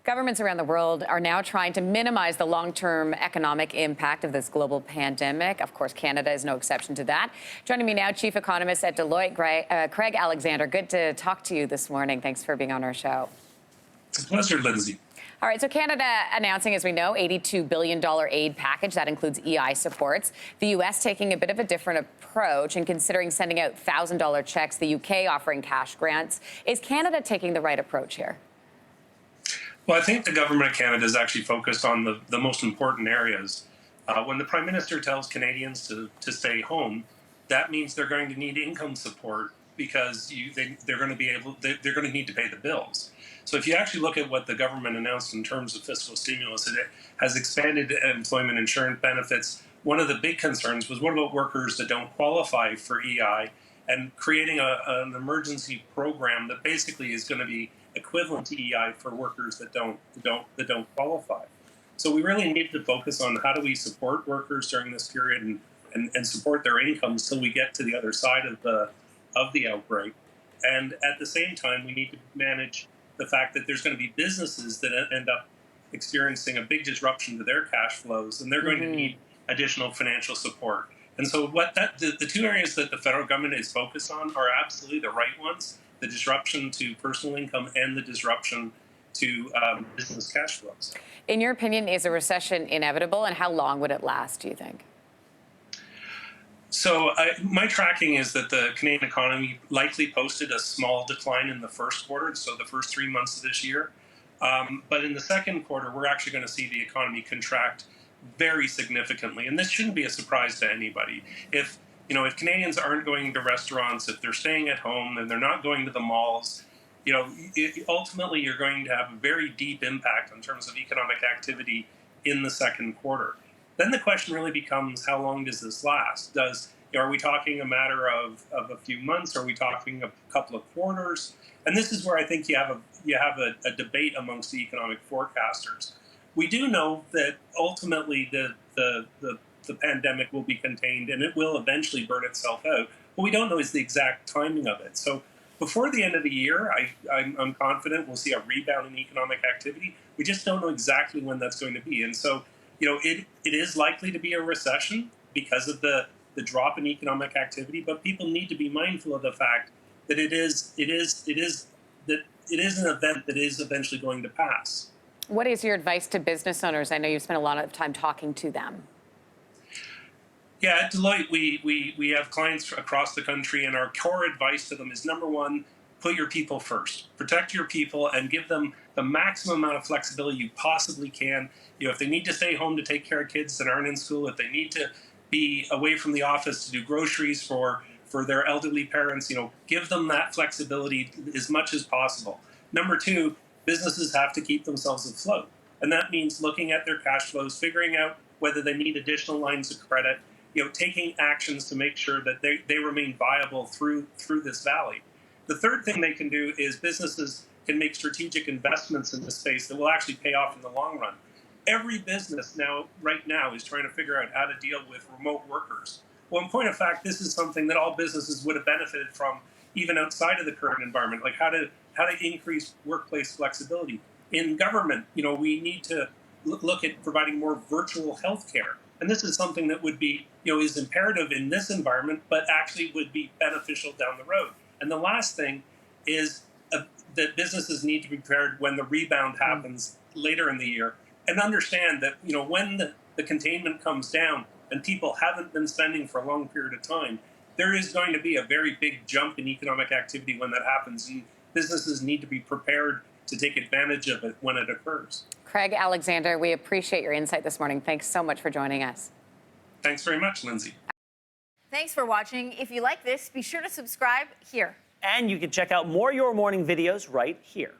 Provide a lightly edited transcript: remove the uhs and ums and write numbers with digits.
Governments around the world are now trying to minimize the long-term economic impact of this global pandemic. Of course, Canada is no exception to that. Joining me now, Chief Economist at Deloitte, Craig Alexander. Good to talk to you this morning. Thanks for being on our show. It's a pleasure, Lindsey. All right, so Canada announcing, as we know, $82 billion aid package. That includes EI supports. The U.S. taking a bit of a different approach and considering sending out $1,000 checks. The U.K. offering cash grants. Is Canada taking the right approach here? Well, I think the government of Canada is actually focused on the most important areas. When the Prime Minister tells Canadians to stay home, that means they're going to need income support because they're going to need to pay the bills. So if you actually look at what the government announced in terms of fiscal stimulus, it has expanded employment insurance benefits. One of the big concerns was, what about workers that don't qualify for EI, and creating an emergency program that basically is going to be equivalent to EI for workers that don't qualify. So we really need to focus on how do we support workers during this period and support their incomes till we get to the other side of the outbreak. And at the same time, we need to manage the fact that there's going to be businesses that end up experiencing a big disruption to their cash flows, and they're going to need additional financial support. And so the two areas that the federal government is focused on are absolutely the right ones: the disruption to personal income and the disruption to business cash flows. In your opinion, is a recession inevitable, and how long would it last, do you think? So my tracking is that the Canadian economy likely posted a small decline in the first quarter, so the first 3 months of this year. But in the second quarter, we're actually going to see the economy contract very significantly. And this shouldn't be a surprise to anybody. If Canadians aren't going to restaurants, if they're staying at home and they're not going to the malls, ultimately you're going to have a very deep impact in terms of economic activity in the second quarter. Then the question really becomes, how long does this last? Are we talking a matter of a few months? Are we talking a couple of quarters? And this is where I think you have a debate amongst the economic forecasters. We do know that ultimately the pandemic will be contained and it will eventually burn itself out. What we don't know is the exact timing of it. So before the end of the year, I'm confident we'll see a rebound in economic activity. We just don't know exactly when that's going to be. And so, it is likely to be a recession because of the drop in economic activity, but people need to be mindful of the fact that it is an event that is eventually going to pass. What is your advice to business owners? I know you've spent a lot of time talking to them. Yeah, at Deloitte, we have clients across the country, and our core advice to them is, number one, put your people first. Protect your people and give them the maximum amount of flexibility you possibly can. If they need to stay home to take care of kids that aren't in school, if they need to be away from the office to do groceries for their elderly parents, give them that flexibility as much as possible. Number two, businesses have to keep themselves afloat. And that means looking at their cash flows, figuring out whether they need additional lines of credit, taking actions to make sure that they remain viable through this valley. The third thing they can do is businesses can make strategic investments in this space that will actually pay off in the long run. Every business right now is trying to figure out how to deal with remote workers. Well, in point of fact, this is something that all businesses would have benefited from even outside of the current environment, like how to increase workplace flexibility. In government, we need to look at providing more virtual health care. And this is something that would be, is imperative in this environment, but actually would be beneficial down the road. And the last thing is that businesses need to be prepared when the rebound happens later in the year, and understand that, when the containment comes down and people haven't been spending for a long period of time, there is going to be a very big jump in economic activity when that happens. And businesses need to be prepared to take advantage of it when it occurs. Craig Alexander, we appreciate your insight this morning. Thanks so much for joining us. Thanks very much, Lindsey. Thanks for watching. If you like this, be sure to subscribe here. And you can check out more Your Morning videos right here.